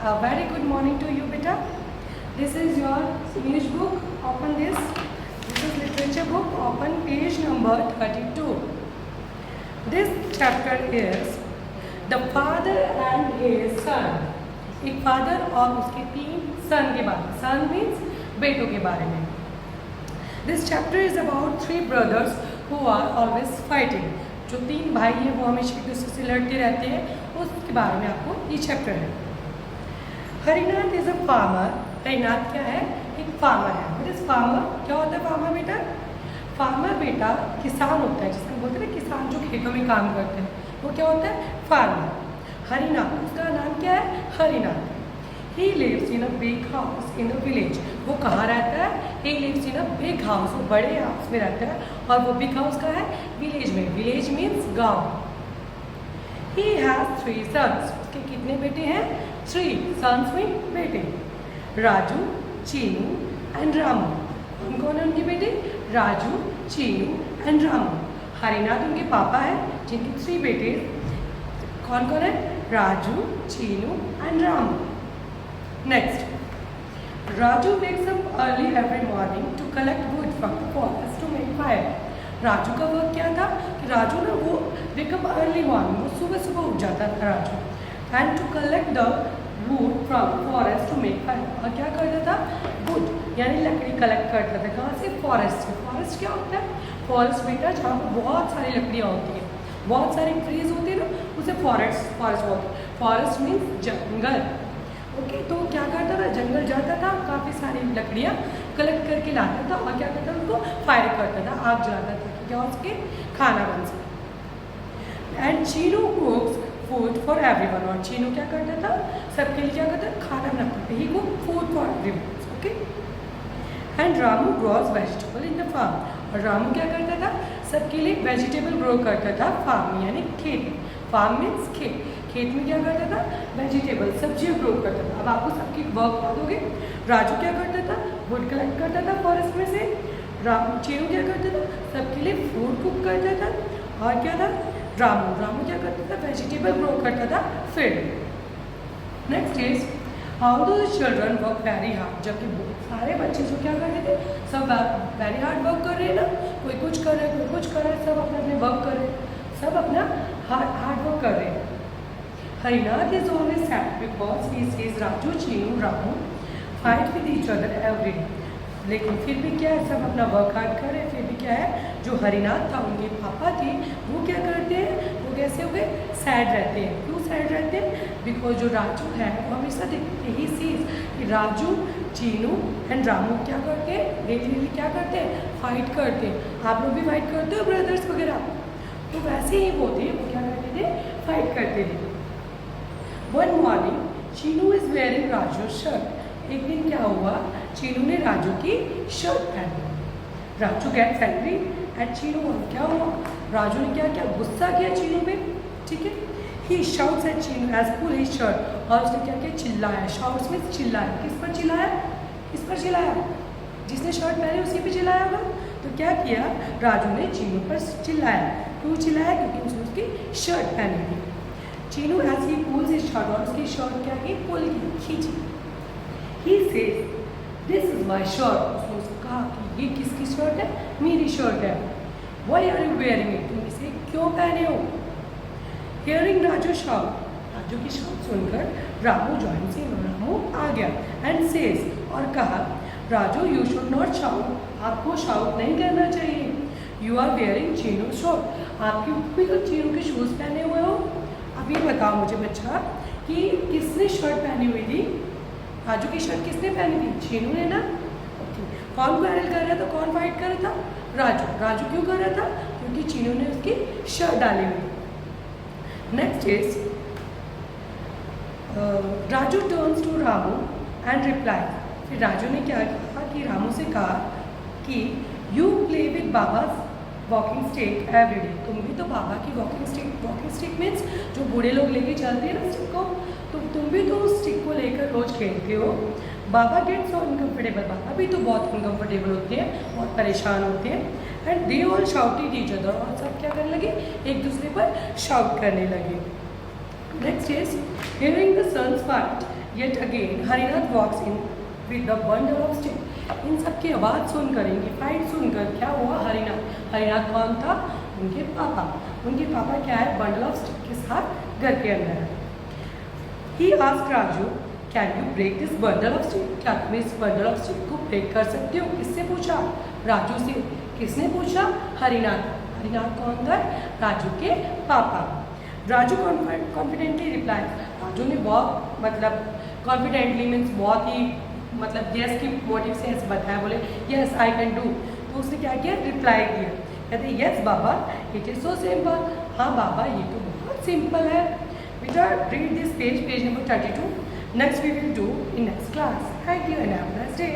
A very good morning to you, beta. This is your English book. Open this. This is literature book. Open page number 32. This chapter is the father and his son. एक father और उसके 3 सन के बारे में. सन means बेटों के बारे में. This chapter is about 3 brothers who are always fighting. जो 3 भाई हैं वो हमेशा एक दूसरे से लड़ते रहते हैं, उसके बारे में आपको ये चैप्टर है. Harinath is a farmer. Harinath क्या है? एक फार्मर है. What is farmer? क्या होता है फार्मर बेटा? फार्मर बेटा किसान होता है, जिसको बोलते हैं ना किसान जो खेतों में काम करते हैं, वो क्या होता है? फार्मर. हरिनाथ, उसका नाम क्या है? Harinath. He lives in a big house in the village. वो कहाँ रहता है? He lives in a big house. वो बड़े हाउस में रहता है. और वो बिग हाउस कहाँ है? विलेज में. विलेज मीन्स गाँव. He has 3 sons. उसके कितने बेटे हैं? 3 sons में बेटे. राजू, चीनू एंड रामू. कौन कौन है उनके बेटे? राजू, चीनू एंड रामू. हरिनाथ उनके पापा हैं, जिनके 3 बेटे. कौन कौन है? Raju, Chinu and Ramu. Next, Raju wakes up early every morning to collect wood from the forest to make fire. Raju का वर्क क्या था कि राजू ना वो wake up early morning, वो सुबह सुबह उठ जाता था Raju, and to collect the wood from the forest to make fire. और क्या करता था? wood यानी लकड़ी कलेक्ट करता था. कहाँ से? फॉरेस्ट से. फॉरेस्ट क्या होता है? फॉरेस्ट बेटा जहाँ पर बहुत सारी लकड़ियाँ होती हैं, बहुत सारे ट्रीज होते हैं ना, उसे फॉरेस्ट बोलते हैं. फॉरेस्ट मीन्स जंगल. ओके, तो क्या करता था? जंगल जाता था, काफ़ी सारी लकड़ियाँ कलेक्ट करके लाता था और क्या करता था? उनको फायर करता था, आग जलाता था कि क्या उसके खाना बन सके. And Chinu कुक्स food for everyone. और चीनू क्या करता था? सबके लिए क्या करता था? खाना बनाता था. He cook food for everyone. Okay. And Ramu grows vegetable in the farm. और रामू क्या करता था? सबके लिए वेजिटेबल ग्रो करता था फार्म में, यानी खेत. फार्म मीन्स खेत. खेत में क्या करता था? वेजिटेबल, सब्जियाँ ग्रो करता था. अब आपको सबकी वर्क बता दोगे. राजू क्या करता था? वुड कलेक्ट करता था फॉरेस्ट में से. चीनू क्या करता था? सबके लिए फूड कुक करता था. और क्या था? रामू क्या करता था? वेजिटेबल ग्रो करता था field. Next is how do the children work very hard. जबकि सारे बच्चे जो क्या कर रहे थे? सब वेरी हार्ड वर्क कर रहे हैं ना. कोई कुछ कर रहे हैं, कोई कुछ कर रहे हैं, सब अपने अपने वर्क कर रहे हैं, सब अपना हार्ड वर्क कर रहे हैं. Harinath is always sad because he sees Raju, Chinu, Ramu fight with each other every day. लेकिन फिर भी क्या है? सब अपना वर्क हार्ड कर रहे हैं. फिर भी क्या है? जो हरिनाथ था, उनके पापा थे, वो क्या करते हैं? वो कैसे हो गए? सैड रहते हैं. क्यों सैड रहते हैं? बिकॉज जो राजू है वो हमेशा देखते ही सीज कि राजू, चीनू एंड रामू क्या करते हैं? डेली क्या करते हैं? फाइट करते हैं. आप लोग भी फाइट करते हो ब्रदर्स वगैरह? तो वैसे ही वो थे, वो क्या करते थे? फाइट करते थे. One morning, Chinu is wearing Raju shirt. एक दिन क्या हुआ? चीनू ने राजू की शर्ट पहनी. Raju gets angry at Chinu. क्या हुआ? राजू ने क्या किया? गुस्सा किया चीनू पे. ठीक है. He shouts at Chinu as pull his shirt. और उसने क्या किया? चिल्लाया. शाउट्स में चिल्लाया. किस पर चिल्लाया? किस पर चिल्लाया? जिसने शर्ट पहनी उसी पे चिल्लाया होगा. तो क्या किया? राजू ने चीनू पर चिल्लाया. क्यों चिल्लाया? क्योंकि उसने उसकी शर्ट पहनी थी. Chinu as he pulls his shirt, और उसकी शर्ट क्या की? पुल की, खींची. He says, this is my shirt. उसने उसको कहा कि ये किसकी शर्ट है? मेरी शर्ट है. Why are you wearing it? तुम इसे क्यों पहने हो? Hearing Raju shout, राजू की शर्ट सुनकर रामू joins in. रामू आ गया and says, और कहा, Raju you should not shout. आपको शाउट नहीं करना चाहिए. You are wearing Chinu shirt. आपके भी तो चीनू के शूज़ पहने हुए हो. अब ये बताओ मुझे बच्चा कि किसने शर्ट पहनी हुई थी? राजू की शर्ट किसने पहनी थी? चीनू ने ना. ओके. कौन क्वारल कर रहा था? कौन फाइट कर रहा था? राजू. राजू क्यों कर रहा था? क्योंकि चीनू ने उसकी शर्ट डाली हुई. Next is Raju turns to Ramu and reply. फिर राजू ने क्या कहा कि रामू से कहा कि you play with baba's walking stick every day. तुम भी तो बाबा की वॉकिंग स्टिक मीन्स जो बूढ़े लोग लेके चलते हैं ना स्टिक को, तो तुम भी तो उस स्टिक को लेकर रोज खेलते हो. बाबा गेट सो अनकम्फर्टेबल. बाबा भी तो बहुत अनकम्फर्टेबल होते हैं, बहुत परेशान होते हैं. And they all shouted each other. और सब क्या करने लगे? एक दूसरे पर शाउट करने लगे. Next is hearing the sons fight yet again Harinath walks in with the bundle of stick. इन सब की आवाज़ सुनकर, इनकी फाइट सुनकर क्या हुआ, हरिनाथ कौन था, उनके पापा क्या है, बंडल ऑफ स्टिक के साथ घर के अंदर है। He asked Raju, can you break this bundle of stick, क्या तुम इस बंडल ऑफ स्टिक को ब्रेक कर सकते हो? किससे पूछा? राजू से। किसने पूछा? हरिनाथ कौन था? राजू के पापा। राजू कॉन्फिडेंटली रिप्लाई, राजू ने बहुत कॉन्फिडेंटली मीन्स बहुत ही यस की मोटिव से ऐसे बताया, बोले यस आई कैन डू। तो उसने क्या किया, रिप्लाई किया, कहते yes baba it is so simple, हाँ बाबा ये तो बहुत सिंपल है। बेटा read this page number 32। Next we will do in next class. Thank you and have a nice day.